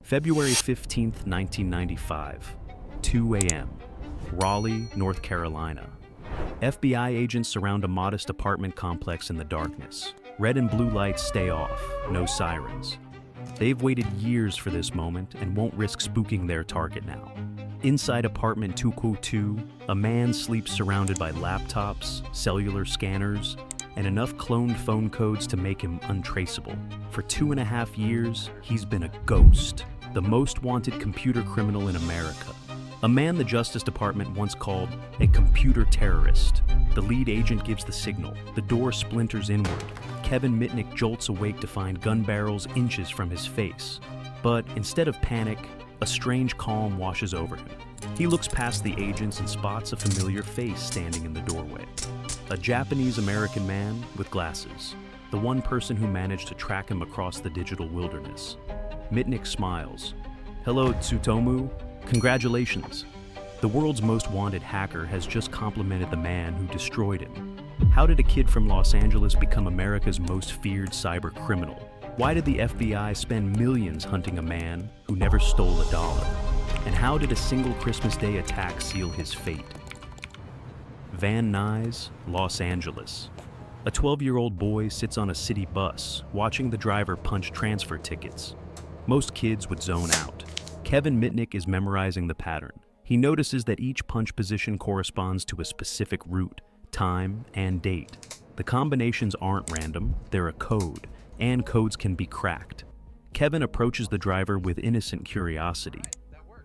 February 15th, 1995, 2 a.m., Raleigh, North Carolina. FBI agents surround a modest apartment complex in the darkness. Red and blue lights stay off, no sirens. They've waited years for this moment and won't risk spooking their target now. Inside apartment 202, a man sleeps surrounded by laptops, cellular scanners, and enough cloned phone codes to make him untraceable. For 2.5 years, he's been a ghost, the most wanted computer criminal in America. A man the Justice Department once called a computer terrorist. The lead agent gives the signal. The door splinters inward. Kevin Mitnick jolts awake to find gun barrels inches from his face. But instead of panic, a strange calm washes over him. He looks past the agents and spots a familiar face standing in the doorway. A Japanese-American man with glasses. The one person who managed to track him across the digital wilderness. Mitnick smiles. "Hello, Tsutomu. Congratulations. The world's most wanted hacker has just complimented the man who destroyed him. How did a kid from Los Angeles become America's most feared cyber criminal? Why did the FBI spend millions hunting a man who never stole a dollar? And how did a single Christmas Day attack seal his fate?" Van Nuys, Los Angeles. A 12-year-old boy sits on a city bus, watching the driver punch transfer tickets. Most kids would zone out. Kevin Mitnick is memorizing the pattern. He notices that each punch position corresponds to a specific route, time, and date. The combinations aren't random, they're a code, and codes can be cracked. Kevin approaches the driver with innocent curiosity.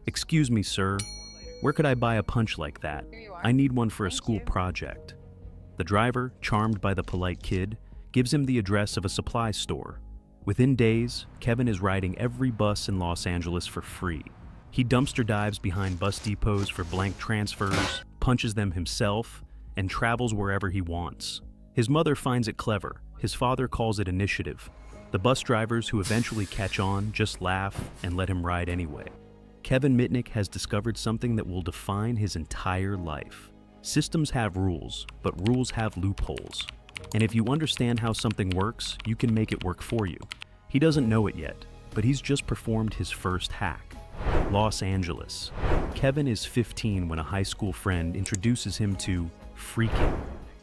"Excuse me, sir. Where could I buy a punch like that? I need one for a school project." The driver, charmed by the polite kid, gives him the address of a supply store. Within days, Kevin is riding every bus in Los Angeles for free. He dumpster dives behind bus depots for blank transfers, punches them himself, and travels wherever he wants. His mother finds it clever. His father calls it initiative. The bus drivers who eventually catch on just laugh and let him ride anyway. Kevin Mitnick has discovered something that will define his entire life. Systems have rules, but rules have loopholes. And if you understand how something works, you can make it work for you. He doesn't know it yet, but he's just performed his first hack. Los Angeles. Kevin is 15 when a high school friend introduces him to phreaking,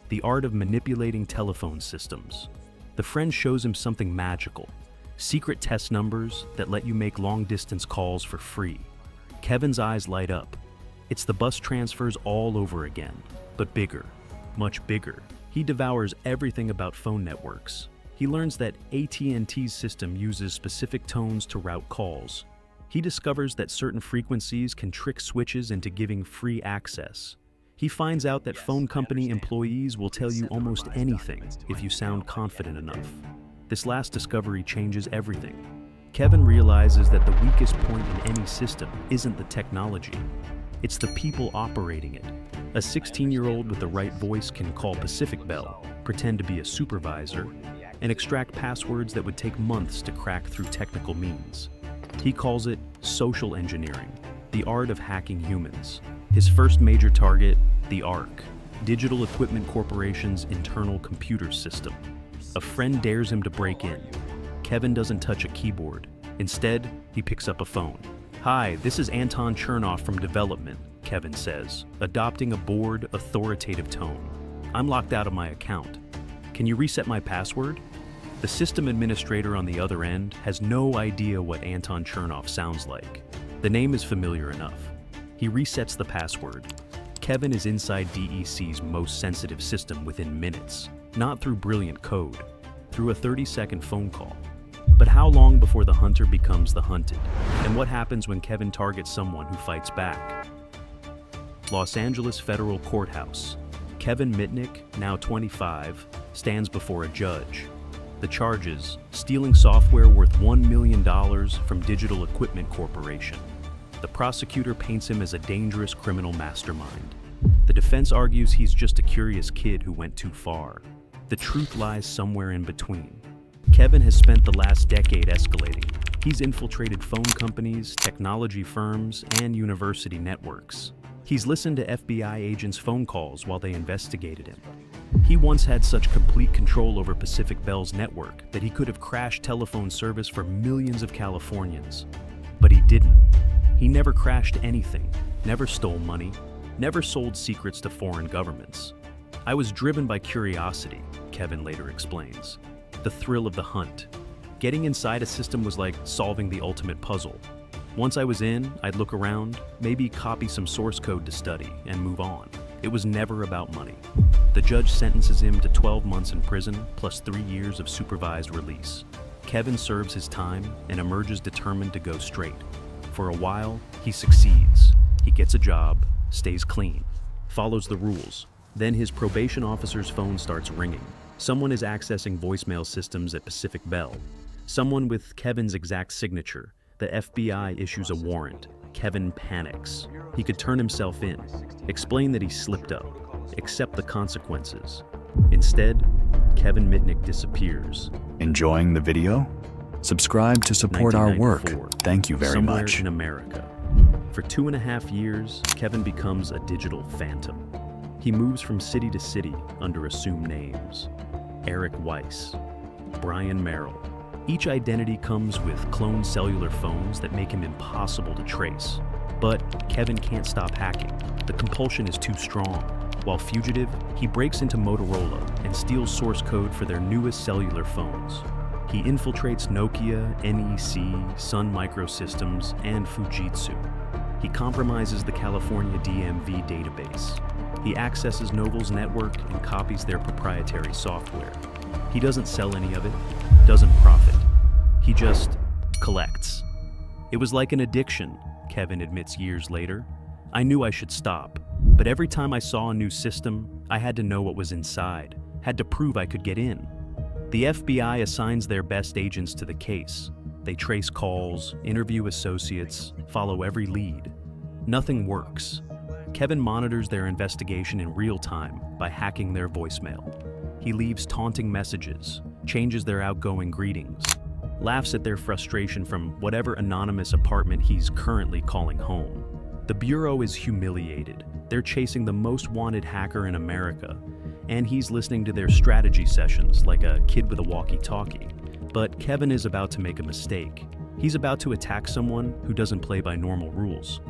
the art of manipulating telephone systems. The friend shows him something magical, secret test numbers that let you make long-distance calls for free. Kevin's eyes light up. It's the bus transfers all over again, but bigger, much bigger. He devours everything about phone networks. He learns that AT&T's system uses specific tones to route calls. He discovers that certain frequencies can trick switches into giving free access. He finds out that phone company employees will tell you almost anything if you sound confident enough. This last discovery changes everything. Kevin realizes that the weakest point in any system isn't the technology. It's the people operating it. A 16-year-old with the right voice can call Pacific Bell, pretend to be a supervisor, and extract passwords that would take months to crack through technical means. He calls it social engineering, the art of hacking humans. His first major target, the ARC, Digital Equipment Corporation's internal computer system. A friend dares him to break in. Kevin doesn't touch a keyboard. Instead, he picks up a phone. "Hi, this is Anton Chernoff from development," Kevin says, adopting a bored, authoritative tone. "I'm locked out of my account. Can you reset my password?" The system administrator on the other end has no idea what Anton Chernoff sounds like. The name is familiar enough. He resets the password. Kevin is inside DEC's most sensitive system within minutes, not through brilliant code, through a 30-second phone call. But how long before the hunter becomes the hunted? And what happens when Kevin targets someone who fights back? Los Angeles Federal Courthouse. Kevin Mitnick, now 25, stands before a judge. The charges: stealing software worth $1 million from Digital Equipment Corporation. The prosecutor paints him as a dangerous criminal mastermind. The defense argues he's just a curious kid who went too far. The truth lies somewhere in between. Kevin has spent the last decade escalating. He's infiltrated phone companies, technology firms, and university networks. He's listened to FBI agents' phone calls while they investigated him. He once had such complete control over Pacific Bell's network that he could have crashed telephone service for millions of Californians. But he He never crashed anything, never stole money, never sold secrets to foreign governments. I was driven by curiosity, Kevin later explains. The thrill of the hunt. Getting inside a system was like solving the ultimate puzzle. Once I was in, I'd look around, maybe copy some source code to study, and move on. It was never about money. The judge sentences him to 12 months in prison, plus 3 years of supervised release. Kevin serves his time and emerges determined to go straight. For a while, he succeeds. He gets a job, stays clean, follows the rules. Then his probation officer's phone starts ringing. Someone is accessing voicemail systems at Pacific Bell. Someone with Kevin's exact signature. The FBI issues a warrant. Kevin panics. He could turn himself in, explain that he slipped up, accept the consequences. Instead, Kevin Mitnick disappears. Enjoying the video? Subscribe to support our work. Thank you very much. Somewhere in America. For 2.5 years, Kevin becomes a digital phantom. He moves from city to city under assumed names. Eric Weiss, Brian Merrill. Each identity comes with cloned cellular phones that make him impossible to trace. But Kevin can't stop hacking. The compulsion is too strong. While fugitive, he breaks into Motorola and steals source code for their newest cellular phones. He infiltrates Nokia, NEC, Sun Microsystems, and Fujitsu. He compromises the California DMV database. He accesses Novell's network and copies their proprietary software. He doesn't sell any of it, doesn't profit. He just collects. It was like an addiction, Kevin admits years later. I knew I should stop, but every time I saw a new system, I had to know what was inside, had to prove I could get in. The FBI assigns their best agents to the case. They trace calls, interview associates, follow every lead. Nothing works. Kevin monitors their investigation in real time by hacking their voicemail. He leaves taunting messages, changes their outgoing greetings, laughs at their frustration from whatever anonymous apartment he's currently calling home. The Bureau is humiliated. They're chasing the most wanted hacker in America, and he's listening to their strategy sessions like a kid with a walkie-talkie. But Kevin is about to make a mistake. He's about to attack someone who doesn't play by normal rules.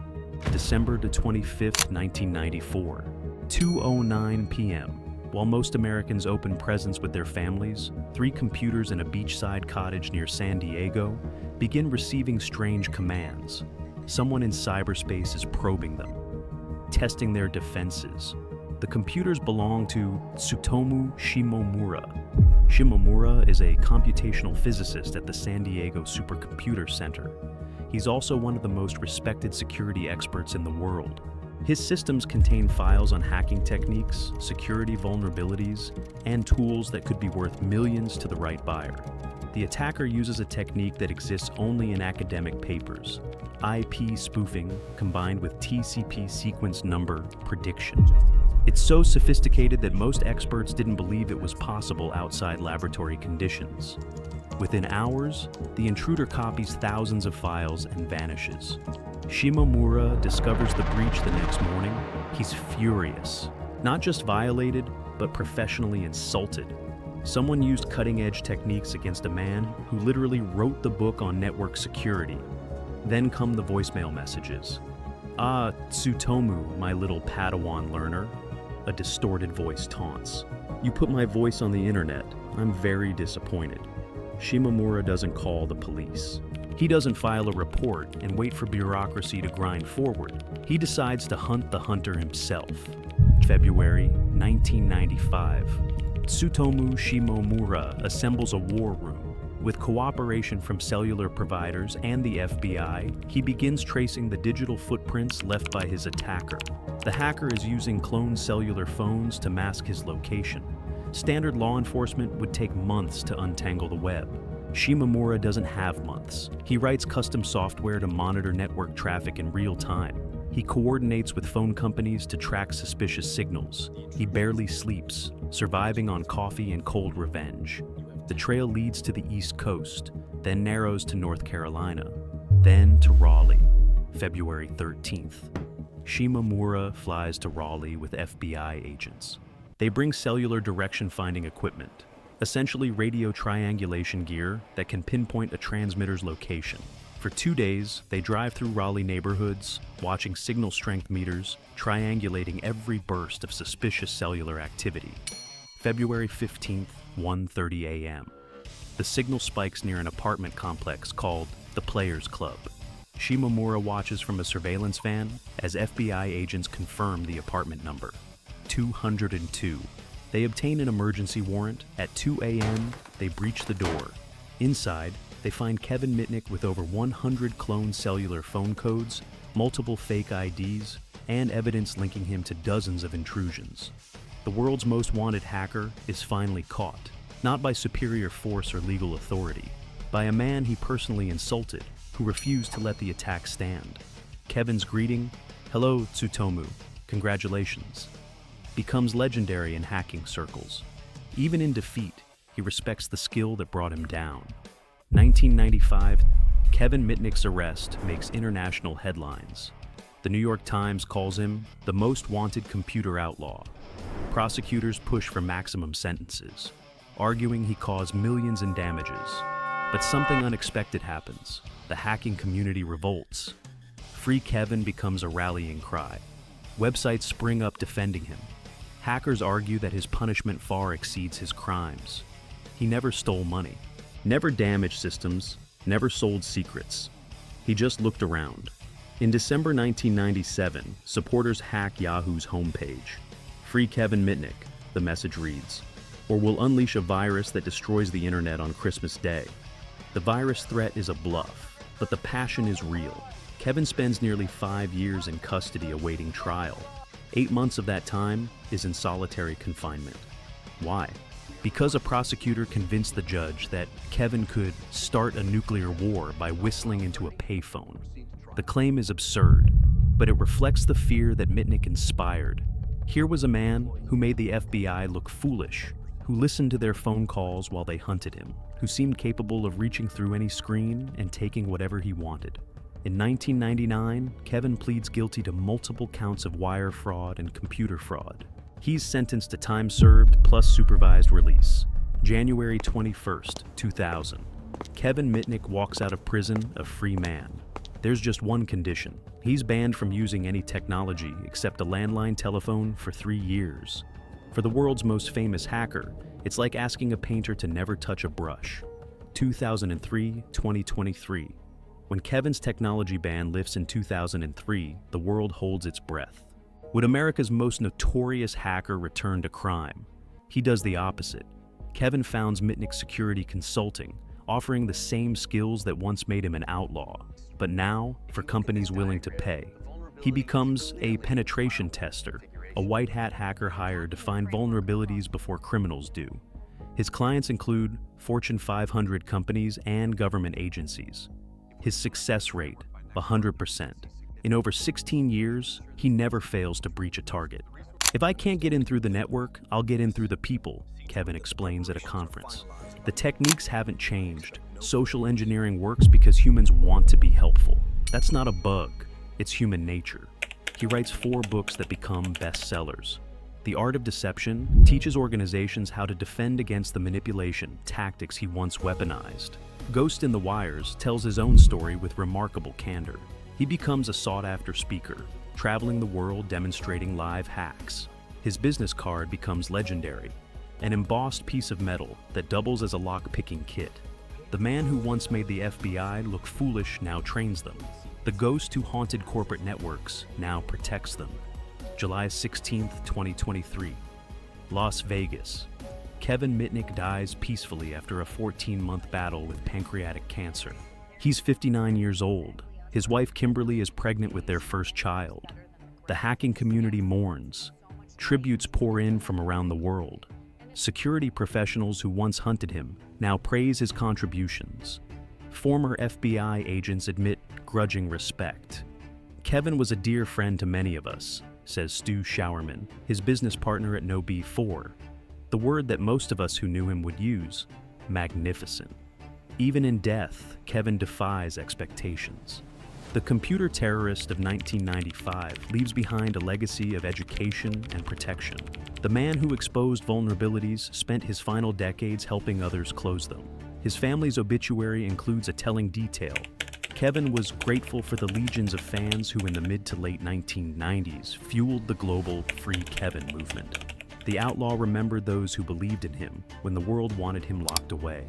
December 25th, 1994, 2:09 p.m. While most Americans open presents with their families, 3 computers in a beachside cottage near San Diego begin receiving strange commands. Someone in cyberspace is probing them, testing their defenses. The computers belong to Tsutomu Shimomura. Shimomura is a computational physicist at the San Diego Supercomputer Center. He's also one of the most respected security experts in the world. His systems contain files on hacking techniques, security vulnerabilities, and tools that could be worth millions to the right buyer. The attacker uses a technique that exists only in academic papers: IP spoofing combined with TCP sequence number prediction. It's so sophisticated that most experts didn't believe it was possible outside laboratory conditions. Within hours, the intruder copies thousands of files and vanishes. Shimomura discovers the breach the next morning. He's furious. Not just violated, but professionally insulted. Someone used cutting-edge techniques against a man who literally wrote the book on network security. Then come the voicemail messages. "Ah, Tsutomu, my little Padawan learner," a distorted voice taunts. "You put my voice on the internet. I'm very disappointed." Shimomura doesn't call the police. He doesn't file a report and wait for bureaucracy to grind forward. He decides to hunt the hunter himself. February 1995. Tsutomu Shimomura assembles a war room. With cooperation from cellular providers and the FBI, he begins tracing the digital footprints left by his attacker. The hacker is using cloned cellular phones to mask his location. Standard law enforcement would take months to untangle the web. Shimomura doesn't have months. He writes custom software to monitor network traffic in real time. He coordinates with phone companies to track suspicious signals. He barely sleeps, surviving on coffee and cold revenge. The trail leads to the East Coast, then narrows to North Carolina, then to Raleigh, February 13th. Shimomura flies to Raleigh with FBI agents. They bring cellular direction-finding equipment, essentially radio triangulation gear that can pinpoint a transmitter's location. For 2 days, they drive through Raleigh neighborhoods, watching signal strength meters, triangulating every burst of suspicious cellular activity. February 15th, 1:30 a.m. The signal spikes near an apartment complex called the Players Club. Shimomura watches from a surveillance van as FBI agents confirm the apartment number, 202. They obtain an emergency warrant. At 2 a.m., they breach the door. Inside, they find Kevin Mitnick with over 100 cloned cellular phone codes, multiple fake IDs, and evidence linking him to dozens of intrusions. The world's most wanted hacker is finally caught, not by superior force or legal authority, by a man he personally insulted who refused to let the attack stand. Kevin's greeting, "Hello, Tsutomu, congratulations," becomes legendary in hacking circles. Even in defeat, he respects the skill that brought him down. 1995, Kevin Mitnick's arrest makes international headlines. The New York Times calls him the most wanted computer outlaw. Prosecutors push for maximum sentences, arguing he caused millions in damages. But something unexpected happens. The hacking community revolts. Free Kevin becomes a rallying cry. Websites spring up defending him. Hackers argue that his punishment far exceeds his crimes. He never stole money, never damaged systems, never sold secrets. He just looked around. In December 1997, supporters hack Yahoo's homepage. "Free Kevin Mitnick," the message reads, "or we'll unleash a virus that destroys the internet on Christmas Day." The virus threat is a bluff, but the passion is real. Kevin spends nearly 5 years in custody awaiting trial. 8 months of that time is in solitary confinement. Why? Because a prosecutor convinced the judge that Kevin could start a nuclear war by whistling into a payphone. The claim is absurd, but it reflects the fear that Mitnick inspired. Here was a man who made the FBI look foolish, who listened to their phone calls while they hunted him, who seemed capable of reaching through any screen and taking whatever he wanted. In 1999, Kevin pleads guilty to multiple counts of wire fraud and computer fraud. He's sentenced to time served plus supervised release. January 21st, 2000. Kevin Mitnick walks out of prison a free man. There's just one condition. He's banned from using any technology except a landline telephone for 3 years. For the world's most famous hacker, it's like asking a painter to never touch a brush. 2003-2023. When Kevin's technology ban lifts in 2003, the world holds its breath. Would America's most notorious hacker return to crime? He does the opposite. Kevin founds Mitnick Security Consulting, offering the same skills that once made him an outlaw, but now for companies willing to pay. He becomes a penetration tester, a white hat hacker hired to find vulnerabilities before criminals do. His clients include Fortune 500 companies and government agencies. His success rate, 100%. In over 16 years, he never fails to breach a target. "If I can't get in through the network, I'll get in through the people," Kevin explains at a conference. The techniques haven't changed. Social engineering works because humans want to be helpful. That's not a bug, it's human nature. He writes 4 books that become bestsellers. The Art of Deception teaches organizations how to defend against the manipulation tactics he once weaponized. Ghost in the Wires tells his own story with remarkable candor. He becomes a sought-after speaker, traveling the world demonstrating live hacks. His business card becomes legendary, an embossed piece of metal that doubles as a lock-picking kit. The man who once made the FBI look foolish now trains them. The ghost who haunted corporate networks now protects them. July 16th, 2023. Las Vegas. Kevin Mitnick dies peacefully after a 14-month battle with pancreatic cancer. He's 59 years old. His wife Kimberly is pregnant with their first child. The hacking community mourns. Tributes pour in from around the world. Security professionals who once hunted him now praise his contributions. Former FBI agents admit grudging respect. "Kevin was a dear friend to many of us," says Stu Showerman, his business partner at KnowBe4. The word that most of us who knew him would use, magnificent. Even in death, Kevin defies expectations. The computer terrorist of 1995 leaves behind a legacy of education and protection. The man who exposed vulnerabilities spent his final decades helping others close them. His family's obituary includes a telling detail. Kevin was grateful for the legions of fans who in the mid to late 1990s fueled the global Free Kevin movement. The outlaw remembered those who believed in him when the world wanted him locked away.